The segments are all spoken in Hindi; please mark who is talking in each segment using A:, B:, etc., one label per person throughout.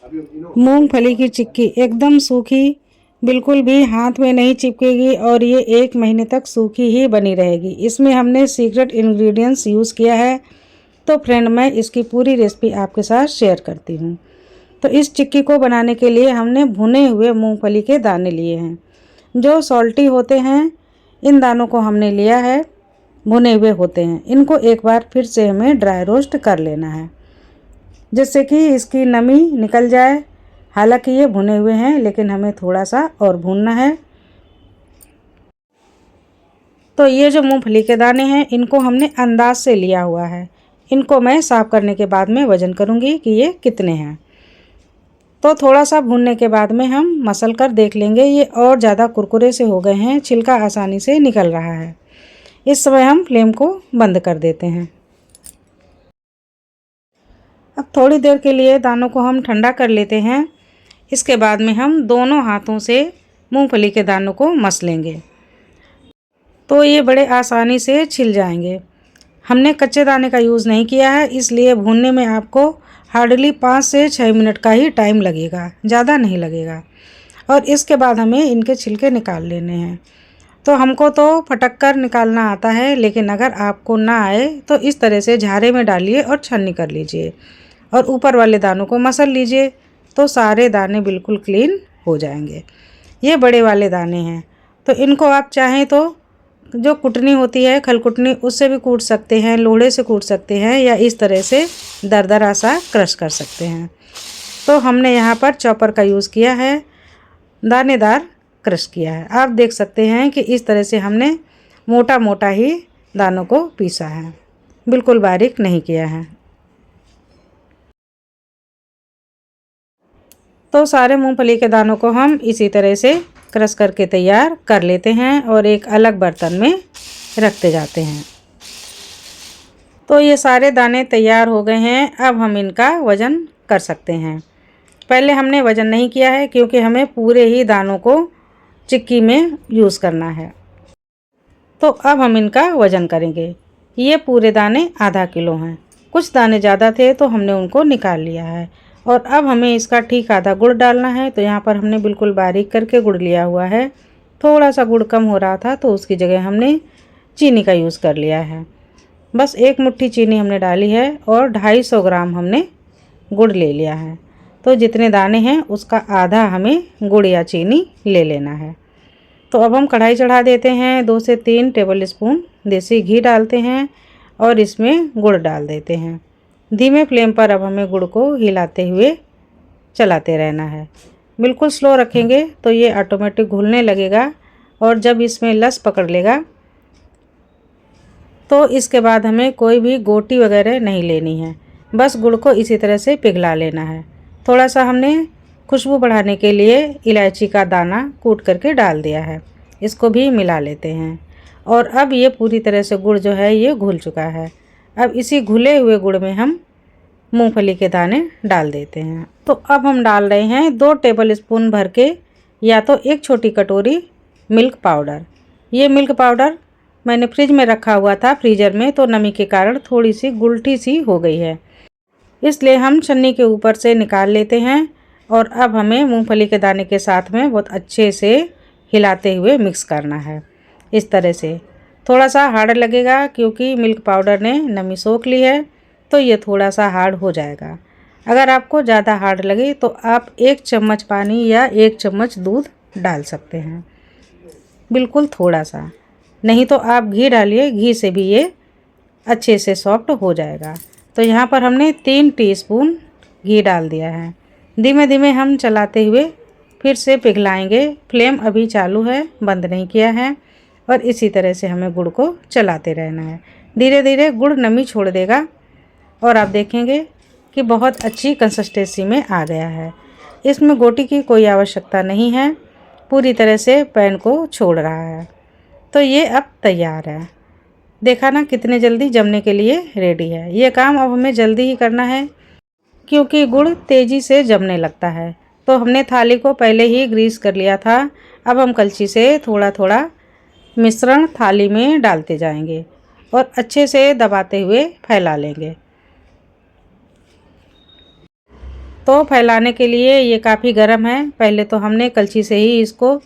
A: मूंगफली की चिक्की एकदम सूखी, बिल्कुल भी हाथ में नहीं चिपकेगी और ये 1 महीने तक सूखी ही बनी रहेगी। इसमें हमने सीक्रेट इंग्रेडिएंट्स यूज़ किया है। तो फ्रेंड, मैं इसकी पूरी रेसिपी आपके साथ शेयर करती हूँ। तो इस चिक्की को बनाने के लिए हमने भुने हुए मूंगफली के दाने लिए हैं, जो सॉल्टी होते हैं। इन दानों को हमने लिया है, भुने हुए होते हैं। इनको एक बार फिर से हमें ड्राई रोस्ट कर लेना है, जिससे कि इसकी नमी निकल जाए। हालांकि ये भुने हुए हैं, लेकिन हमें थोड़ा सा और भूनना है। तो ये जो मूंगफली के दाने हैं, इनको हमने अंदाज से लिया हुआ है। इनको मैं साफ़ करने के बाद में वज़न करूँगी कि ये कितने हैं। तो थोड़ा सा भूनने के बाद में हम मसल कर देख लेंगे। ये और ज़्यादा कुरकुरे से हो गए हैं, छिलका आसानी से निकल रहा है। इस समय हम फ्लेम को बंद कर देते हैं। अब थोड़ी देर के लिए दानों को हम ठंडा कर लेते हैं। इसके बाद में हम दोनों हाथों से मूंगफली के दानों को मस लेंगे, तो ये बड़े आसानी से छिल जाएंगे। हमने कच्चे दाने का यूज़ नहीं किया है, इसलिए भूनने में आपको हार्डली 5 से 6 मिनट का ही टाइम लगेगा, ज़्यादा नहीं लगेगा। और इसके बाद हमें इनके छिलके निकाल लेने हैं। तो हमको तो फटक कर निकालना आता है, लेकिन अगर आपको ना आए तो इस तरह से झारे में डालिए और छन्नी कर लीजिए और ऊपर वाले दानों को मसल लीजिए, तो सारे दाने बिल्कुल क्लीन हो जाएंगे। ये बड़े वाले दाने हैं, तो इनको आप चाहें तो जो कुटनी होती है, खलकुटनी, उससे भी कूट सकते हैं, लोढ़े से कूट सकते हैं, या इस तरह से दरदरा सा क्रश कर सकते हैं। तो हमने यहाँ पर चॉपर का यूज़ किया है, दानेदार क्रश किया है। आप देख सकते हैं कि इस तरह से हमने मोटा मोटा ही दानों को पीसा है, बिल्कुल बारीक नहीं किया है। तो सारे मूंगफली के दानों को हम इसी तरह से क्रश करके तैयार कर लेते हैं और एक अलग बर्तन में रखते जाते हैं। तो ये सारे दाने तैयार हो गए हैं। अब हम इनका वज़न कर सकते हैं। पहले हमने वज़न नहीं किया है, क्योंकि हमें पूरे ही दानों को चिक्की में यूज़ करना है। तो अब हम इनका वज़न करेंगे। ये पूरे दाने आधा किलो हैं। कुछ दाने ज़्यादा थे तो हमने उनको निकाल लिया है। और अब हमें इसका ठीक आधा गुड़ डालना है। तो यहाँ पर हमने बिल्कुल बारीक करके गुड़ लिया हुआ है। थोड़ा सा गुड़ कम हो रहा था, तो उसकी जगह हमने चीनी का यूज़ कर लिया है। बस 1 मुट्ठी चीनी हमने डाली है और 250 ग्राम हमने गुड़ ले लिया है। तो जितने दाने हैं उसका आधा हमें गुड़ या चीनी ले लेना है। तो अब हम कढ़ाई चढ़ा देते हैं। 2 से 3 टेबल स्पून देसी घी डालते हैं और इसमें गुड़ डाल देते हैं। धीमे फ्लेम पर अब हमें गुड़ को हिलाते हुए चलाते रहना है। बिल्कुल स्लो रखेंगे तो ये ऑटोमेटिक घुलने लगेगा, और जब इसमें लस पकड़ लेगा तो इसके बाद हमें कोई भी गोटी वगैरह नहीं लेनी है। बस गुड़ को इसी तरह से पिघला लेना है। थोड़ा सा हमने खुशबू बढ़ाने के लिए इलायची का दाना कूट करके डाल दिया है। इसको भी मिला लेते हैं। और अब ये पूरी तरह से गुड़ जो है ये घुल चुका है। अब इसी घुले हुए गुड़ में हम मूंगफली के दाने डाल देते हैं। तो अब हम डाल रहे हैं 2 टेबल स्पून भर के, या तो 1 छोटी कटोरी मिल्क पाउडर। ये मिल्क पाउडर मैंने फ्रिज में रखा हुआ था, फ्रीज़र में, तो नमी के कारण थोड़ी सी गुलठी सी हो गई है, इसलिए हम छन्नी के ऊपर से निकाल लेते हैं। और अब हमें मूंगफली के दाने के साथ में बहुत अच्छे से हिलाते हुए मिक्स करना है। इस तरह से थोड़ा सा हार्ड लगेगा, क्योंकि मिल्क पाउडर ने नमी सोख ली है, तो ये थोड़ा सा हार्ड हो जाएगा। अगर आपको ज़्यादा हार्ड लगे तो आप 1 चम्मच पानी या 1 चम्मच दूध डाल सकते हैं, बिल्कुल थोड़ा सा। नहीं तो आप घी डालिए, घी से भी ये अच्छे से सॉफ्ट हो जाएगा। तो यहाँ पर हमने 3 टीस्पून घी डाल दिया है। धीमे धीमे हम चलाते हुए फिर से पिघलाएंगे। फ्लेम अभी चालू है, बंद नहीं किया है। और इसी तरह से हमें गुड़ को चलाते रहना है। धीरे धीरे गुड़ नमी छोड़ देगा और आप देखेंगे कि बहुत अच्छी कंसिस्टेंसी में आ गया है। इसमें गोटी की कोई आवश्यकता नहीं है, पूरी तरह से पैन को छोड़ रहा है। तो ये अब तैयार है। देखा ना कितने जल्दी जमने के लिए रेडी है। ये काम अब हमें जल्दी ही करना है, क्योंकि गुड़ तेज़ी से जमने लगता है। तो हमने थाली को पहले ही ग्रीस कर लिया था। अब हम कलछी से थोड़ा थोड़ा मिश्रण थाली में डालते जाएंगे और अच्छे से दबाते हुए फैला लेंगे। तो फैलाने के लिए ये काफ़ी गर्म है। पहले तो हमने कलछी से ही इसको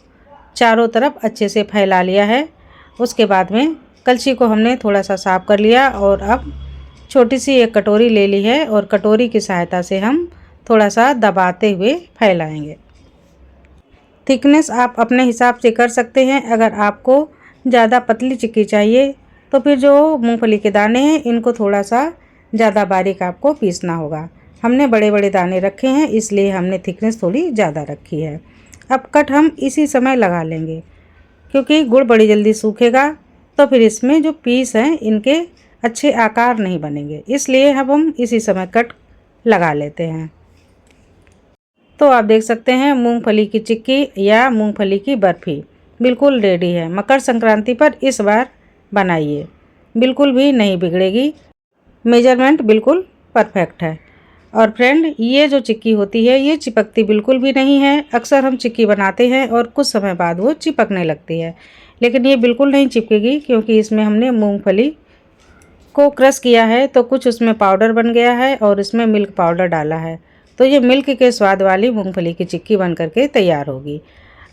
A: चारों तरफ अच्छे से फैला लिया है। उसके बाद में कलछी को हमने थोड़ा सा साफ़ कर लिया और अब छोटी सी एक कटोरी ले ली है और कटोरी की सहायता से हम थोड़ा सा दबाते हुए फैलाएंगे। थिकनेस आप अपने हिसाब से कर सकते हैं। अगर आपको ज़्यादा पतली चिक्की चाहिए तो फिर जो मूंगफली के दाने हैं इनको थोड़ा सा ज़्यादा बारीक आपको पीसना होगा। हमने बड़े बड़े दाने रखे हैं इसलिए हमने थिकनेस थोड़ी ज़्यादा रखी है। अब कट हम इसी समय लगा लेंगे क्योंकि गुड़ बड़ी जल्दी सूखेगा तो फिर इसमें जो पीस हैं इनके अच्छे आकार नहीं बनेंगे, इसलिए अब हम इसी समय कट लगा लेते हैं। तो आप देख सकते हैं मूंगफली की चिक्की या मूंगफली की बर्फ़ी बिल्कुल रेडी है। मकर संक्रांति पर इस बार बनाइए, बिल्कुल भी नहीं बिगड़ेगी। मेजरमेंट बिल्कुल परफेक्ट है। और फ्रेंड, ये जो चिक्की होती है ये चिपकती बिल्कुल भी नहीं है। अक्सर हम चिक्की बनाते हैं और कुछ समय बाद वो चिपकने लगती है, लेकिन ये बिल्कुल नहीं चिपकेगी क्योंकि इसमें हमने मूंगफली को क्रश किया है तो कुछ उसमें पाउडर बन गया है और इसमें मिल्क पाउडर डाला है, तो ये मिल्क के स्वाद वाली मूंगफली की चिक्की बन करके तैयार होगी।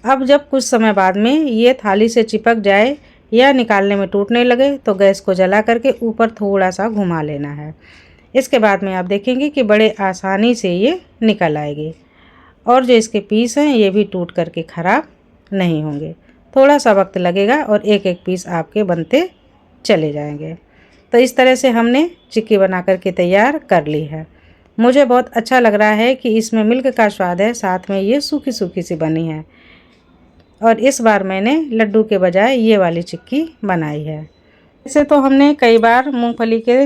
A: अब जब कुछ समय बाद में ये थाली से चिपक जाए या निकालने में टूटने लगे तो गैस को जला करके ऊपर थोड़ा सा घुमा लेना है। इसके बाद में आप देखेंगे कि बड़े आसानी से ये निकल आएगी और जो इसके पीस हैं ये भी टूट करके ख़राब नहीं होंगे। थोड़ा सा वक्त लगेगा और एक एक पीस आपके बनते चले जाएंगे। तो इस तरह से हमने चिक्की बना करके तैयार कर ली है। मुझे बहुत अच्छा लग रहा है कि इसमें मिल्क का स्वाद है, साथ में ये सूखी सूखी सी बनी है। और इस बार मैंने लड्डू के बजाय ये वाली चिक्की बनाई है। वैसे तो हमने कई बार मूंगफली के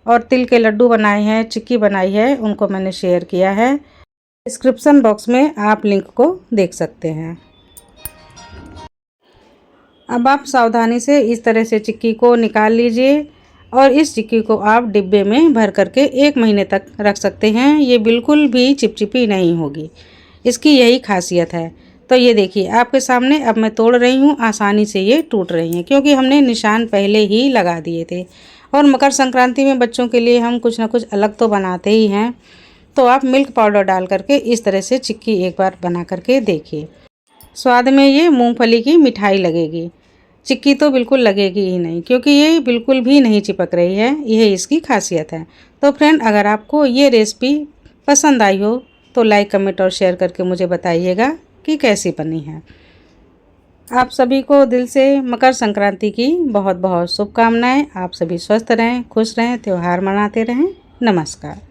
A: और तिल के लड्डू बनाए हैं, चिक्की बनाई है, उनको मैंने शेयर किया है। डिस्क्रिप्शन बॉक्स में आप लिंक को देख सकते हैं। अब आप सावधानी से इस तरह से चिक्की को निकाल लीजिए और इस चिक्की को आप डिब्बे में भर करके 1 महीने तक रख सकते हैं। ये बिल्कुल भी चिपचिपी नहीं होगी, इसकी यही खासियत है। तो ये देखिए आपके सामने अब मैं तोड़ रही हूँ, आसानी से ये टूट रही हैं क्योंकि हमने निशान पहले ही लगा दिए थे। और मकर संक्रांति में बच्चों के लिए हम कुछ ना कुछ अलग तो बनाते ही हैं। तो आप मिल्क पाउडर डाल करके इस तरह से चिक्की एक बार बना करके देखिए। स्वाद में ये मूंगफली की मिठाई लगेगी, चिक्की तो बिल्कुल लगेगी ही नहीं क्योंकि ये बिल्कुल भी नहीं चिपक रही है। यह इसकी खासियत है। तो फ्रेंड, अगर आपको ये रेसिपी पसंद आई हो तो लाइक, कमेंट और शेयर करके मुझे बताइएगा कि कैसी बनी है। आप सभी को दिल से मकर संक्रांति की बहुत बहुत शुभकामनाएं। आप सभी स्वस्थ रहें, खुश रहें, त्यौहार मनाते रहें। नमस्कार।